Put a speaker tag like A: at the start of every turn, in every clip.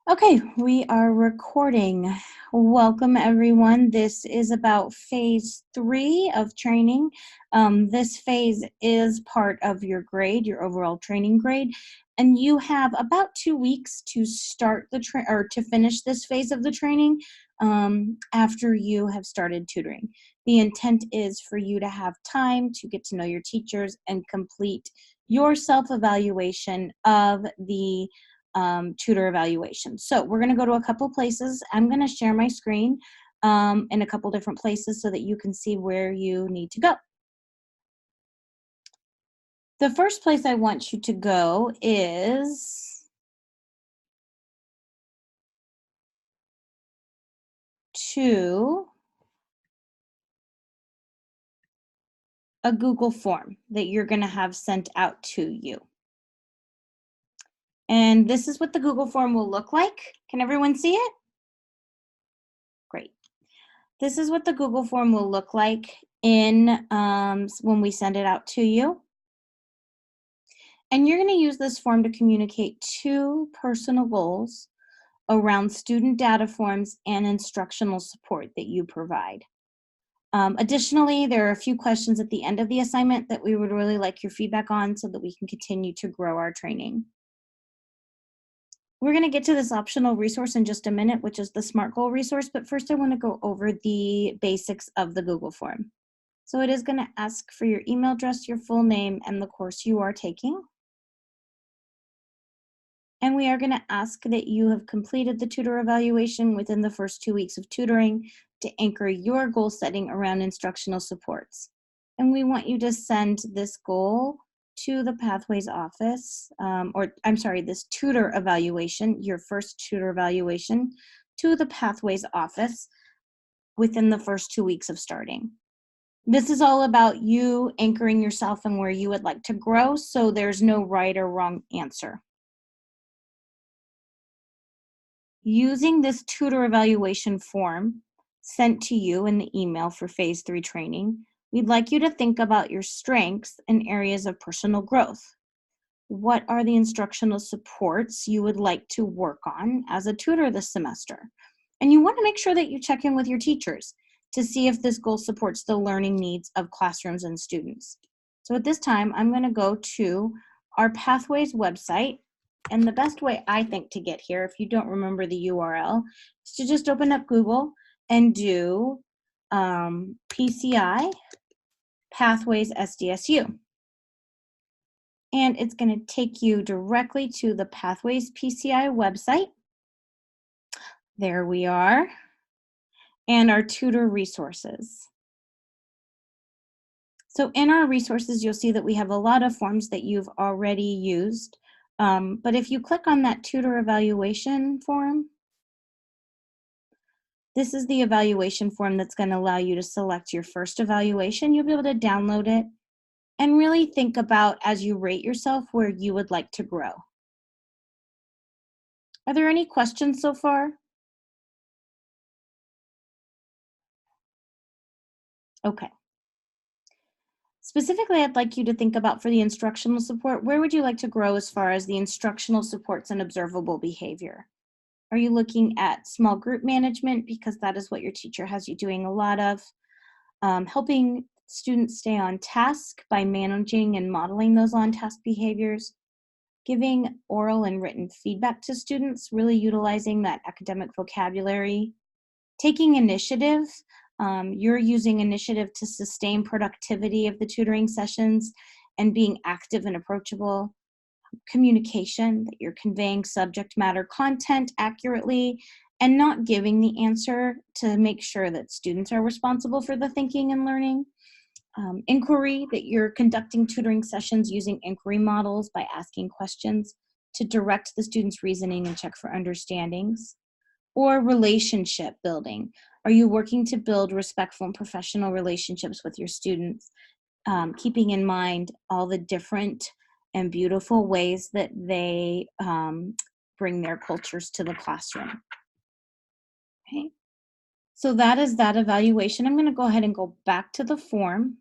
A: Okay, we are recording. Welcome, everyone. This is about phase 3 of training. This phase is part of your grade, your overall training grade, and you have about 2 weeks to start or to finish this phase of the training after you have started tutoring. The intent is for you to have time to get to know your teachers and complete your self-evaluation of the tutor evaluation. So we're going to go to a couple places. I'm going to share my screen in a couple different places so that you can see where you need to go. The first place I want you to go is to a Google form that you're going to have sent out to you. And this is what the Google form will look like. Can everyone see it? Great. This is what the Google form will look like when we send it out to you. And you're going to use this form to communicate 2 personal goals around student data forms and instructional support that you provide. Additionally, there are a few questions at the end of the assignment that we would really like your feedback on so that we can continue to grow our training. We're going to get to this optional resource in just a minute, which is the SMART Goal resource, but first I want to go over the basics of the Google form. So it is going to ask for your email address, your full name, and the course you are taking. And we are going to ask that you have completed the tutor evaluation within the first 2 weeks of tutoring to anchor your goal setting around instructional supports. And we want you to send this goal to the Pathways office, this tutor evaluation, your first tutor evaluation, to the Pathways office within the first 2 weeks of starting. This is all about you anchoring yourself and where you would like to grow, so there's no right or wrong answer. Using this tutor evaluation form sent to you in the email for phase 3 training, we'd like you to think about your strengths and areas of personal growth. What are the instructional supports you would like to work on as a tutor this semester? And you want to make sure that you check in with your teachers to see if this goal supports the learning needs of classrooms and students. So at this time, I'm going to go to our Pathways website. And the best way I think to get here, if you don't remember the URL, is to just open up Google and do PCI Pathways SDSU. And it's going to take you directly to the Pathways PCI website. There we are. And our tutor resources. So in our resources, you'll see that we have a lot of forms that you've already used. But if you click on that tutor evaluation form, this is the evaluation form that's going to allow you to select your first evaluation. You'll be able to download it and really think about, as you rate yourself, where you would like to grow. Are there any questions so far? Okay. Specifically, I'd like you to think about, for the instructional support, where would you like to grow as far as the instructional supports and observable behavior? Are you looking at small group management, because that is what your teacher has you doing a lot of? Helping students stay on task by managing and modeling those on-task behaviors? Giving oral and written feedback to students, really utilizing that academic vocabulary? Taking initiative. You're using initiative to sustain productivity of the tutoring sessions and being active and approachable. Communication, that you're conveying subject matter content accurately and not giving the answer, to make sure that students are responsible for the thinking and learning. Inquiry, that you're conducting tutoring sessions using inquiry models by asking questions to direct the student's reasoning and check for understandings. Or relationship building. Are you working to build respectful and professional relationships with your students, keeping in mind all the different and beautiful ways that they bring their cultures to the classroom? Okay. So that is that evaluation. I'm going to go ahead and go back to the form.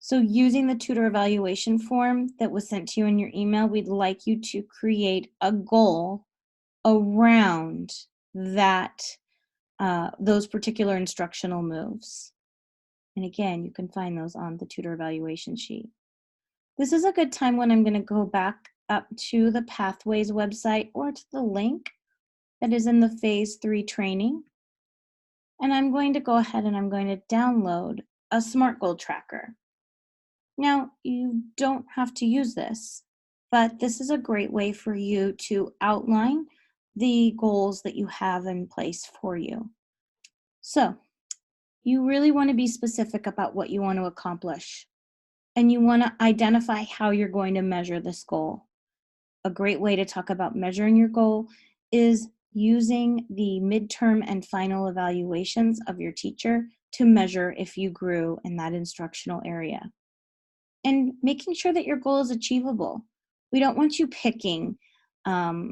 A: So using the tutor evaluation form that was sent to you in your email, we'd like you to create a goal around those particular instructional moves. And again, you can find those on the tutor evaluation sheet. This is a good time when I'm going to go back up to the Pathways website or to the link that is in the Phase 3 training. And I'm going to go ahead and I'm going to download a SMART goal tracker. Now, you don't have to use this, but this is a great way for you to outline the goals that you have in place for you. So, you really want to be specific about what you want to accomplish, and you want to identify how you're going to measure this goal. A great way to talk about measuring your goal is using the midterm and final evaluations of your teacher to measure if you grew in that instructional area. And making sure that your goal is achievable. We don't want you picking 5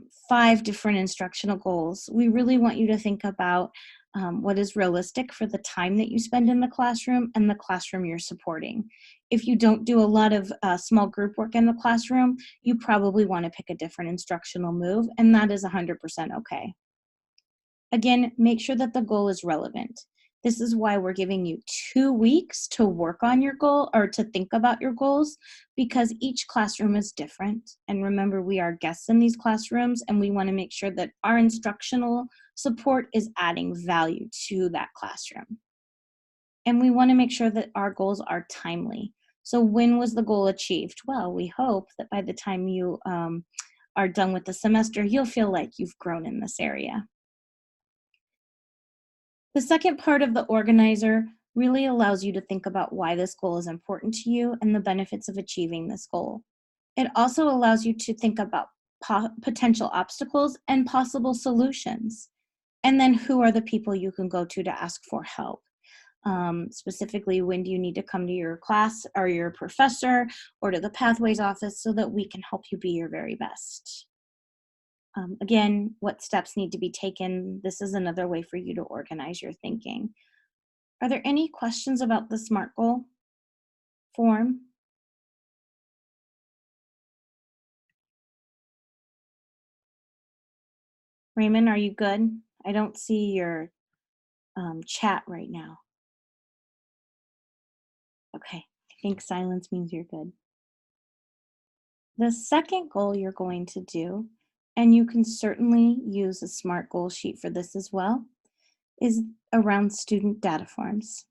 A: different instructional goals. We really want you to think about what is realistic for the time that you spend in the classroom and the classroom you're supporting. If you don't do a lot of small group work in the classroom, you probably want to pick a different instructional move, and that is 100% okay. Again, make sure that the goal is relevant. This is why we're giving you 2 weeks to work on your goal or to think about your goals, because each classroom is different. And remember, we are guests in these classrooms, and we want to make sure that our instructional support is adding value to that classroom. And we want to make sure that our goals are timely. So when was the goal achieved? Well, we hope that by the time you are done with the semester, you'll feel like you've grown in this area. The second part of the organizer really allows you to think about why this goal is important to you and the benefits of achieving this goal. It also allows you to think about potential obstacles and possible solutions. And then who are the people you can go to ask for help? Specifically, when do you need to come to your class or your professor or to the Pathways office so that we can help you be your very best? Again, what steps need to be taken? This is another way for you to organize your thinking. Are there any questions about the SMART goal form? Raymond, are you good? I don't see your chat right now. Okay, I think silence means you're good. The second goal you're going to do, and you can certainly use a SMART goal sheet for this as well, is around student data forms.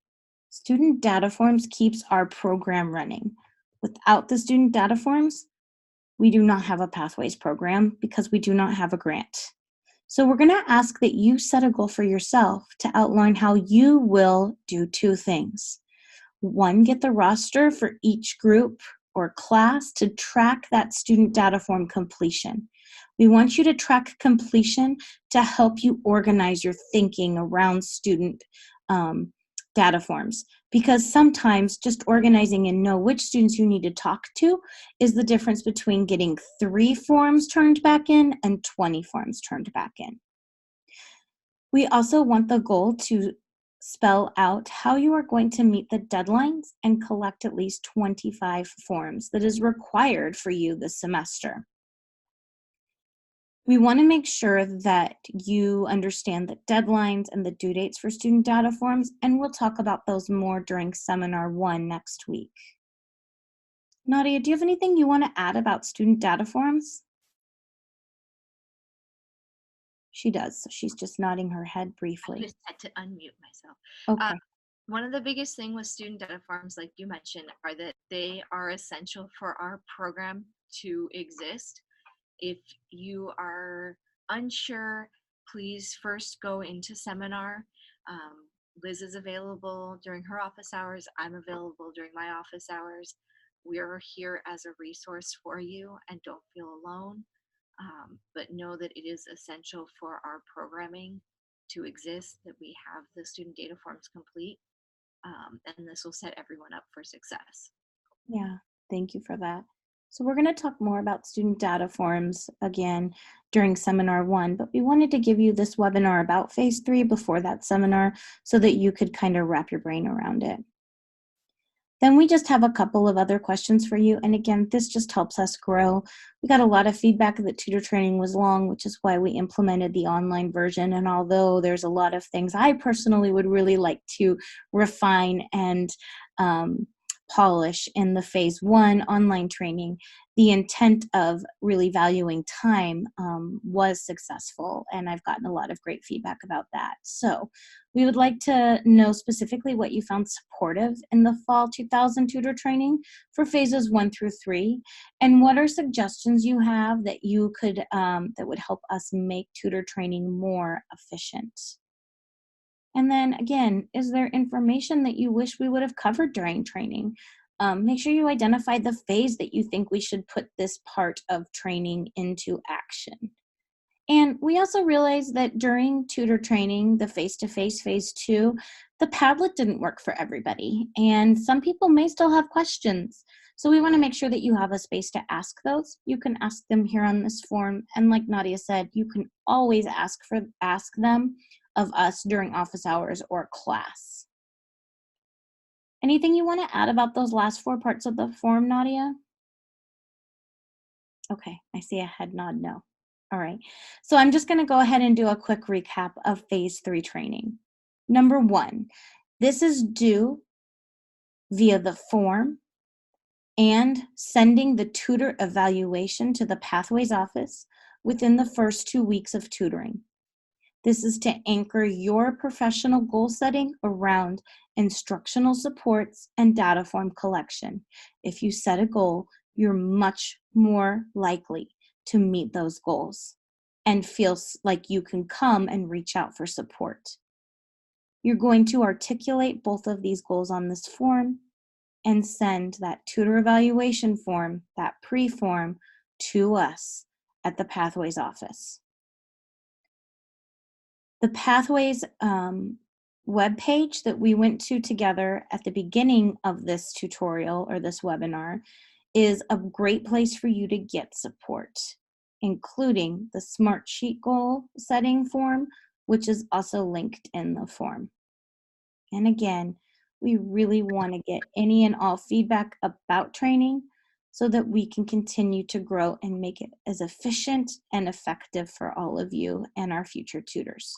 A: Student data forms keeps our program running. Without the student data forms, we do not have a Pathways program because we do not have a grant. So we're going to ask that you set a goal for yourself to outline how you will do 2 things. 1, get the roster for each group or class to track that student data form completion. We want you to track completion to help you organize your thinking around student data forms, because sometimes just organizing and know which students you need to talk to is the difference between getting 3 forms turned back in and 20 forms turned back in. We also want the goal to spell out how you are going to meet the deadlines and collect at least 25 forms that is required for you this semester. We want to make sure that you understand the deadlines and the due dates for student data forms, and we'll talk about those more during Seminar 1 next week. Nadia, do you have anything you want to add about student data forms? She does, so she's just nodding her head briefly.
B: I just had to unmute myself.
A: Okay.
B: One of the biggest thing with student data forms, like you mentioned, are that they are essential for our program to exist. If you are unsure, please first go into seminar. Liz is available during her office hours. I'm available during my office hours. We're here as a resource for you, and don't feel alone. But know that it is essential for our programming to exist, that we have the student data forms complete, and this will set everyone up for success.
A: Yeah, thank you for that. So we're going to talk more about student data forms again during Seminar 1, but we wanted to give you this webinar about Phase 3 before that seminar so that you could kind of wrap your brain around it. Then we just have a couple of other questions for you. And again, this just helps us grow. We got a lot of feedback that tutor training was long, which is why we implemented the online version. And although there's a lot of things I personally would really like to refine and polish in the phase 1 online training, the intent of really valuing time was successful, and I've gotten a lot of great feedback about that. So we would like to know specifically what you found supportive in the fall 2000 tutor training for phases 1 through 3, and what are suggestions you have that you could that would help us make tutor training more efficient. And then again, is there information that you wish we would have covered during training? Make sure you identify the phase that you think we should put this part of training into action. And we also realized that during tutor training, the face-to-face phase 2, the Padlet didn't work for everybody. And some people may still have questions. So we want to make sure that you have a space to ask those. You can ask them here on this form. And like Nadia said, you can always ask them of us during office hours or class. Anything you want to add about those last 4 parts of the form, Nadia? Okay, I see a head nod no. All right, so I'm just going to go ahead and do a quick recap of phase 3 training. Number 1, this is due via the form and sending the tutor evaluation to the Pathways office within the first 2 weeks of tutoring. This is to anchor your professional goal setting around instructional supports and data form collection. If you set a goal, you're much more likely to meet those goals and feel like you can come and reach out for support. You're going to articulate both of these goals on this form and send that tutor evaluation form, that pre-form, to us at the Pathways office. The Pathways webpage that we went to together at the beginning of this tutorial or this webinar is a great place for you to get support, including the Smartsheet goal setting form, which is also linked in the form. And again, we really want to get any and all feedback about training so that we can continue to grow and make it as efficient and effective for all of you and our future tutors.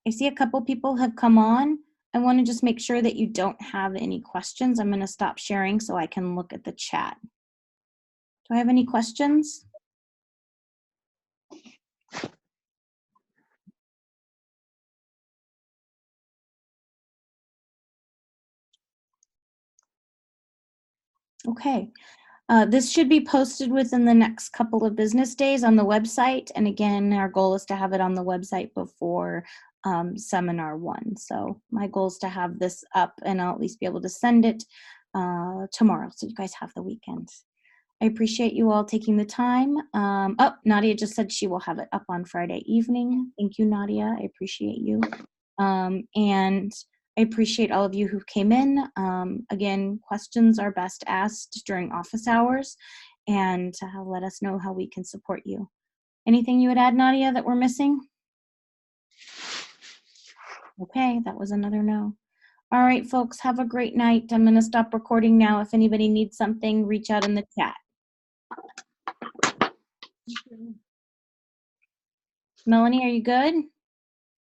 A: I see a couple people have come on. I want to just make sure that you don't have any questions. I'm going to stop sharing so I can look at the chat. Do I have any questions? Okay. This should be posted within the next couple of business days on the website. And again, our goal is to have it on the website before seminar 1. So my goal is to have this up and I'll at least be able to send it tomorrow. So you guys have the weekend. I appreciate you all taking the time. Oh, Nadia just said she will have it up on Friday evening. Thank you, Nadia. I appreciate you. And I appreciate all of you who came in. Again, questions are best asked during office hours, and let us know how we can support you. Anything you would add, Nadia, that we're missing? Okay, that was another no. All right, folks, have a great night. I'm going to stop recording now. If anybody needs something, reach out in the chat. Melanie, are you good?